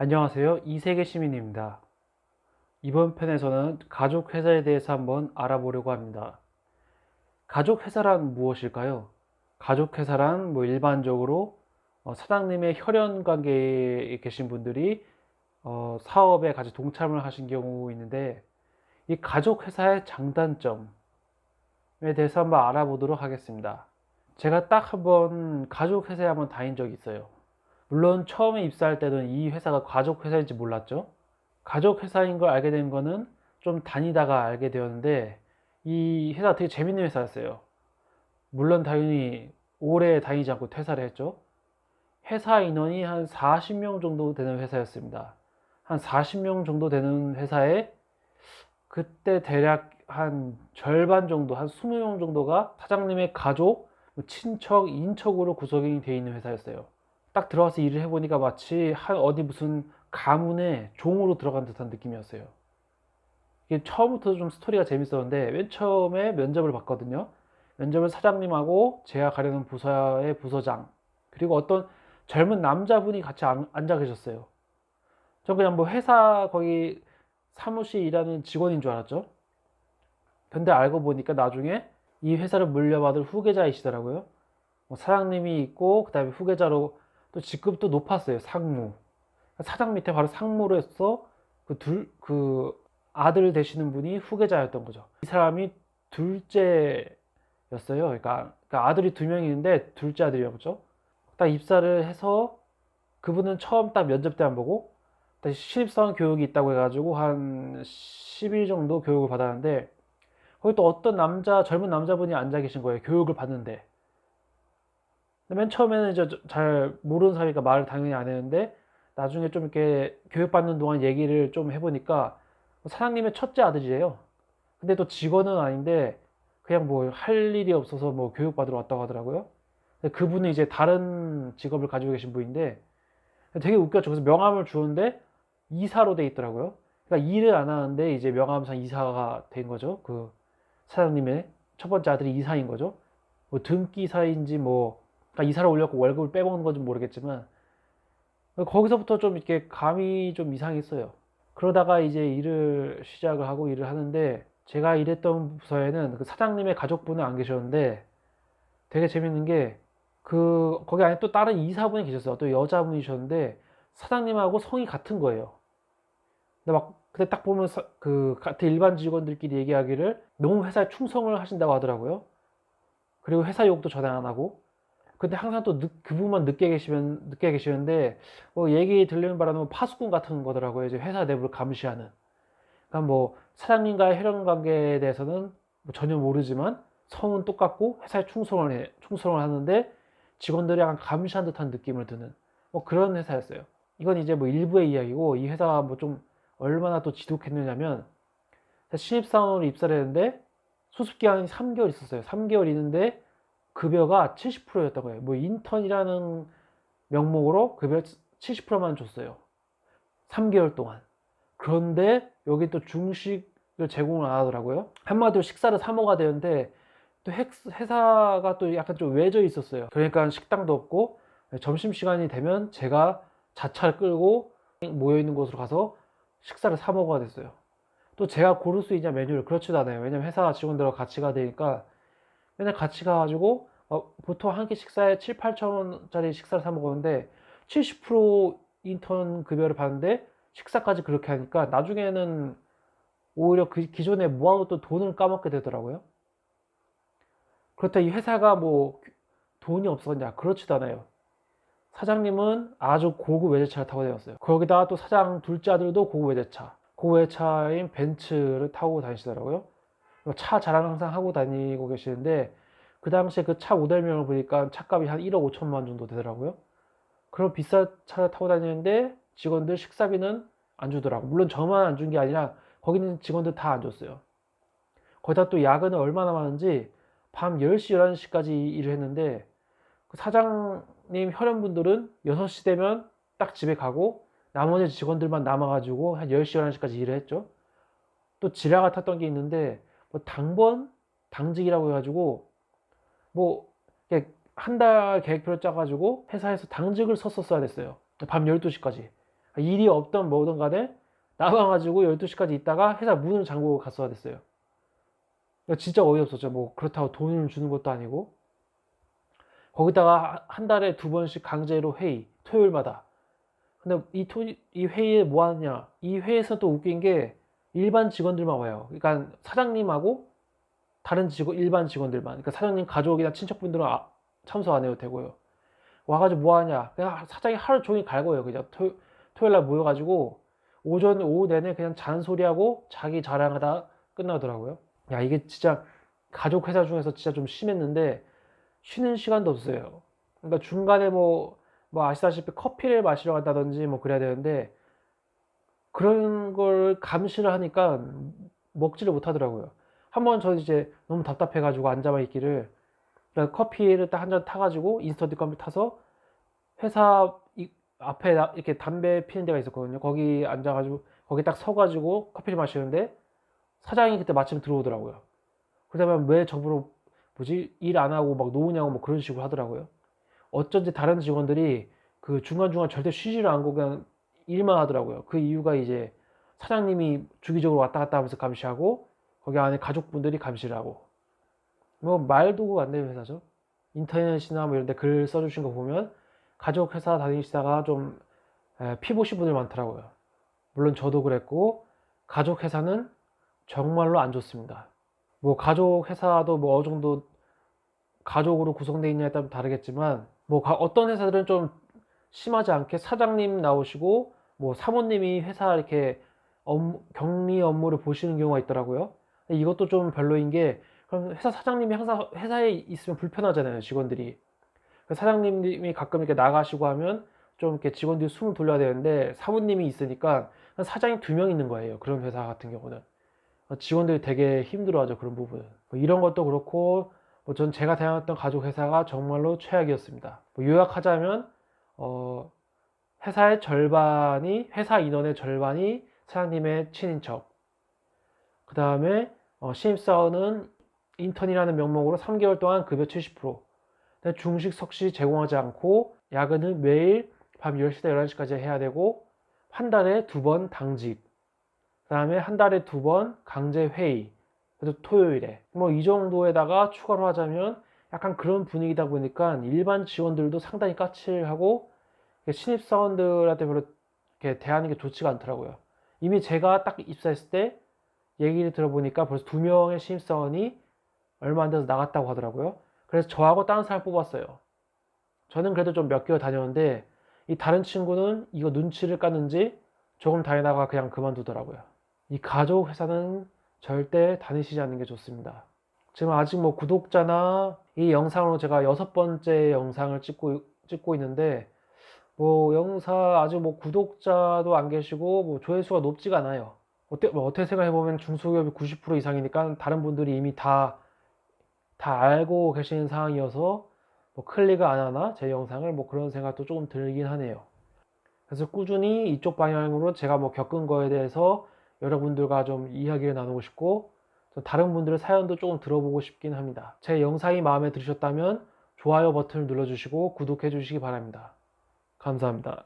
안녕하세요. 이세계 시민입니다. 이번 편에서는 가족 회사에 대해서 한번 알아보려고 합니다. 가족 회사란 무엇일까요? 가족 회사란 일반적으로 사장님의 혈연 관계에 계신 분들이 사업에 같이 동참을 하신 경우 있는데, 이 가족 회사의 장단점에 대해서 한번 알아보도록 하겠습니다. 제가 딱 한번 가족 회사에 한번 다닌 적이 있어요. 물론 처음에 입사할 때는 이 회사가 가족 회사인지 몰랐죠. 가족 회사인 걸 알게 된 거는 좀 다니다가 알게 되었는데, 이 회사가 되게 재밌는 회사였어요. 물론 당연히 오래 다니지 않고 퇴사를 했죠. 회사 인원이 한 40명 정도 되는 회사였습니다. 한 40명 정도 되는 회사에 그때 대략 한 절반 정도, 한 20명 정도가 사장님의 가족, 친척, 인척으로 구성이 되어 있는 회사였어요. 딱 들어가서 일을 해보니까 마치 한 어디 무슨 가문의 종으로 들어간 듯한 느낌이었어요. 이게 처음부터 좀 스토리가 재밌었는데, 맨 처음에 면접을 봤거든요. 면접을 사장님하고 제가 가려는 부서의 부서장, 그리고 어떤 젊은 남자분이 같이 앉아 계셨어요. 전 그냥 뭐 회사 거기 사무실 일하는 직원인 줄 알았죠. 근데 알고 보니까 나중에 이 회사를 물려받을 후계자이시더라고요. 뭐 사장님이 있고 그다음에 후계자로 또 직급도 높았어요. 상무. 사장 밑에 바로 상무로 해서 그 아들 되시는 분이 후계자였던 거죠. 이 사람이 둘째였어요. 그러니까 아들이 두 명이 있는데 둘째 아들이었죠. 딱 입사를 해서 그분은 처음 딱 면접 때 안 보고 신입사원 교육이 있다고 해가지고 한 10일 정도 교육을 받았는데, 거기 또 어떤 젊은 남자분이 앉아 계신 거예요. 교육을 받는데. 맨 처음에는 이제 잘 모르는 사람이니까 말을 당연히 안 했는데, 나중에 좀 이렇게 교육받는 동안 얘기를 좀 해보니까 사장님의 첫째 아들이래요. 근데 또 직원은 아닌데 그냥 뭐 할 일이 없어서 뭐 교육받으러 왔다고 하더라고요. 근데 그분은 이제 다른 직업을 가지고 계신 분인데 되게 웃겼죠. 그래서 명함을 주는데 이사로 돼 있더라고요. 그러니까 일을 안 하는데 이제 명함상 이사가 된 거죠. 그 사장님의 첫 번째 아들이 이사인 거죠. 뭐 등기 이사인지 뭐, 그러니까 이사를 올렸고 월급을 빼먹는 건지 모르겠지만, 거기서부터 좀 이렇게 감이 좀 이상했어요. 그러다가 이제 일을 시작을 하고 일을 하는데, 제가 일했던 부서에는 그 사장님의 가족분은 안 계셨는데, 되게 재밌는 게 거기 안에 또 다른 이사분이 계셨어요. 또 여자분이셨는데 사장님하고 성이 같은 거예요. 근데 딱 보면 그 같은 일반 직원들끼리 얘기하기를 너무 회사에 충성을 하신다고 하더라고요. 그리고 회사 욕도 전혀 안 하고. 근데 항상 또 그분만 늦게 계시는데, 얘기 들리는 바로는 파수꾼 같은 거더라고요. 이제 회사 내부를 감시하는. 그러니까 뭐 사장님과의 혈연 관계에 대해서는 뭐 전혀 모르지만 성은 똑같고 회사에 충성을 하는데 직원들이 약간 감시한 듯한 느낌을 드는 뭐 그런 회사였어요. 이건 이제 뭐 일부의 이야기고, 이 회사가 뭐 좀 얼마나 또 지독했느냐면, 신입사원으로 입사를 했는데 수습기간이 3개월 있었어요. 3개월 있는데 급여가 70%였던 거예요. 뭐 인턴이라는 명목으로 급여 70%만 줬어요. 3개월 동안. 그런데 여기 또 중식을 제공을 안 하더라고요. 한마디로 식사를 사 먹어야 되는데, 또 회사가 또 약간 좀 외져 있었어요. 그러니까 식당도 없고, 점심시간이 되면 제가 자차를 끌고 모여 있는 곳으로 가서 식사를 사 먹어야 됐어요. 또 제가 고를 수 있냐 메뉴를, 그렇지도 않아요. 왜냐면 회사 직원들과 같이 가야 되니까 맨날 같이 가가지고 보통 한 끼 식사에 7, 8천 원짜리 식사를 사 먹었는데 70% 인턴 급여를 받는데 식사까지 그렇게 하니까 나중에는 오히려 그 기존에 모아놓던 돈을 까먹게 되더라고요. 그렇다 이 회사가 뭐 돈이 없었냐, 그렇지도 않아요. 사장님은 아주 고급 외제차를 타고 다녔어요. 거기다가 또 사장 둘째 아들도 고급 외제차인 벤츠를 타고 다니시더라고요. 차 자랑 항상 하고 다니고 계시는데, 그 당시에 그 차 모델명을 보니까 차값이 한 1억 5천만 원 정도 되더라고요. 그런 비싼 차를 타고 다니는데 직원들 식사비는 안 주더라고. 물론 저만 안 준 게 아니라 거기는 직원들 다 안 줬어요. 거기다 또 야근을 얼마나 많은지 밤 10시, 11시까지 일을 했는데, 그 사장님 혈연분들은 6시 되면 딱 집에 가고 나머지 직원들만 남아가지고 한 10시, 11시까지 일을 했죠. 또 지라가 탔던 게 있는데, 뭐 당직이라고 해가지고 뭐 한 달 계획표를 짜가지고 회사에서 당직을 섰었어야 됐어요. 밤 12시까지. 일이 없던 뭐든 간에 나와가지고 12시까지 있다가 회사 문을 잠그고 갔어야 됐어요. 진짜 어이없었죠. 뭐 그렇다고 돈을 주는 것도 아니고. 거기다가 한 달에 2번씩 강제로 회의, 토요일마다. 근데 이 회의에 뭐 하느냐? 이 회의에서 또 웃긴 게 일반 직원들만 와요. 그러니까 사장님하고 다른 일반 직원들만. 그러니까 사장님 가족이나 친척분들은 참석 안 해도 되고요. 와가지고 뭐 하냐? 그냥 사장이 하루 종일 갈고요. 그냥 토요일 날 모여가지고 오후 내내 그냥 잔소리하고 자기 자랑하다 끝나더라고요. 야, 이게 진짜 가족 회사 중에서 진짜 좀 심했는데 쉬는 시간도 없어요. 그러니까 중간에 뭐 아시다시피 커피를 마시러 간다든지 뭐 그래야 되는데 그런 걸 감시를 하니까 먹지를 못하더라고요. 한번 저 이제 너무 답답해가지고 앉아만 있기를 그러니까 커피를 딱 한 잔 타가지고 인스턴트 커피 타서 회사 앞에 이렇게 담배 피는 데가 있었거든요. 거기 앉아가지고 거기 딱 서가지고 커피를 마시는데 사장이 그때 마침 들어오더라고요. 그러면 왜 저보러 뭐지 일 안 하고 막 노느냐고 뭐 그런 식으로 하더라고요. 어쩐지 다른 직원들이 그 중간중간 절대 쉬지를 않고 그냥 일만 하더라고요. 그 이유가 이제 사장님이 주기적으로 왔다 갔다 하면서 감시하고 거기 안에 가족분들이 감시를 하고 뭐 말도 안 되는 회사죠. 인터넷이나 뭐 이런 데 글 써주신 거 보면 가족 회사 다니시다가 좀 피보신 분들 많더라고요. 물론 저도 그랬고 가족 회사는 정말로 안 좋습니다. 뭐 가족 회사도 뭐 어느 정도 가족으로 구성되어 있냐에 따라 다르겠지만 뭐 어떤 회사들은 좀 심하지 않게 사장님 나오시고 뭐 사모님이 회사 이렇게 격리 업무를 보시는 경우가 있더라고요. 이것도 좀 별로인 게 그럼 회사 사장님이 항상 회사에 있으면 불편하잖아요, 직원들이. 사장님이 가끔 이렇게 나가시고 하면 좀 이렇게 직원들이 숨을 돌려야 되는데 사모님이 있으니까 사장이 2명 있는 거예요. 그런 회사 같은 경우는. 직원들이 되게 힘들어하죠, 그런 부분은. 뭐 이런 것도 그렇고 뭐 전 제가 다녔던 가족 회사가 정말로 최악이었습니다. 뭐 요약하자면 회사 인원의 절반이 사장님의 친인척. 그 다음에 신입사원은 인턴이라는 명목으로 3개월 동안 급여 70%. 중식 석식 제공하지 않고 야근은 매일 밤 10시부터 11시까지 해야 되고 한 달에 2번 당직. 그 다음에 한 달에 2번 강제 회의. 그래도 토요일에. 뭐 이 정도에다가 추가로 하자면 약간 그런 분위기다 보니까 일반 직원들도 상당히 까칠하고 신입사원들한테 별로 이렇게 대하는 게 좋지가 않더라고요. 이미 제가 딱 입사했을 때 얘기를 들어보니까 벌써 2명의 신입사원이 얼마 안 돼서 나갔다고 하더라고요. 그래서 저하고 다른 사람 뽑았어요. 저는 그래도 좀 몇 개월 다녔는데 이 다른 친구는 이거 눈치를 깠는지 조금 다니다가 그냥 그만두더라고요. 이 가족 회사는 절대 다니시지 않는 게 좋습니다. 지금 아직 뭐 구독자나 이 영상으로 제가 6번째 영상을 찍고 있는데 뭐 영상 아직 뭐 구독자도 안 계시고 뭐 조회수가 높지가 않아요. 어떻게 생각해보면 중소기업이 90% 이상이니까 다른 분들이 이미 다 알고 계시는 상황이어서 뭐 클릭을 안 하나 제 영상을 뭐 그런 생각도 조금 들긴 하네요. 그래서 꾸준히 이쪽 방향으로 제가 뭐 겪은 거에 대해서 여러분들과 좀 이야기를 나누고 싶고 다른 분들의 사연도 조금 들어보고 싶긴 합니다. 제 영상이 마음에 드셨다면 좋아요 버튼을 눌러주시고 구독해 주시기 바랍니다. 감사합니다.